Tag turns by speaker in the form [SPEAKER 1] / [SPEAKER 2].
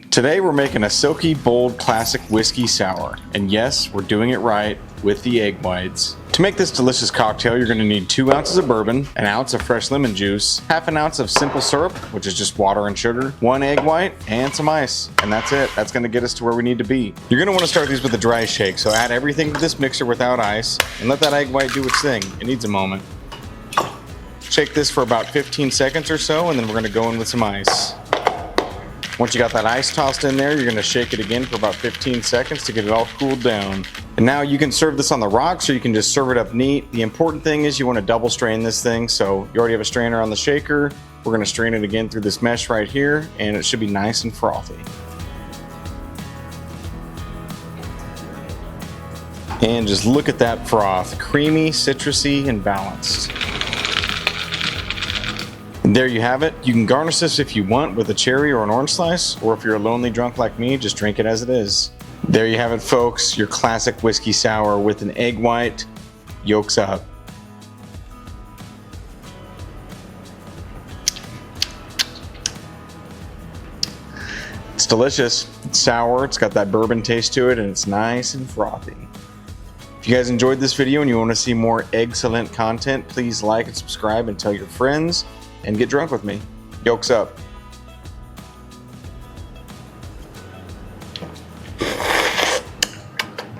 [SPEAKER 1] Today we're making a silky, bold, classic whiskey sour. And yes, we're doing it right with the egg whites. To make this delicious cocktail, you're going to need 2 ounces of bourbon, an ounce of fresh lemon juice, half an ounce of simple syrup, which is just water and sugar, 1 egg white, and some ice. And that's it. That's going to get us to where we need to be. You're going to want to start these with a dry shake, so add everything to this mixer without ice, and let that egg white do its thing. It needs a moment. Shake this for about 15 seconds or so, and then we're going to go in with some ice. Once you got that ice tossed in there, you're going to shake it again for about 15 seconds to get it all cooled down. And now you can serve this on the rocks, or you can just serve it up neat. The important thing is you want to double strain this thing, so you already have a strainer on the shaker. We're going to strain it again through this mesh right here, and it should be nice and frothy. And just look at that froth, creamy, citrusy, and balanced. And there you have it. You can garnish this if you want with a cherry or an orange slice, or if you're a lonely drunk like me, just drink it as it is. There you have it, folks, your classic whiskey sour with an egg white. Yolks up. It's delicious. It's sour, it's got that bourbon taste to it, and it's nice and frothy. If you guys enjoyed this video and you want to see more excellent content, please like and subscribe and tell your friends. And get drunk with me. Yolks up.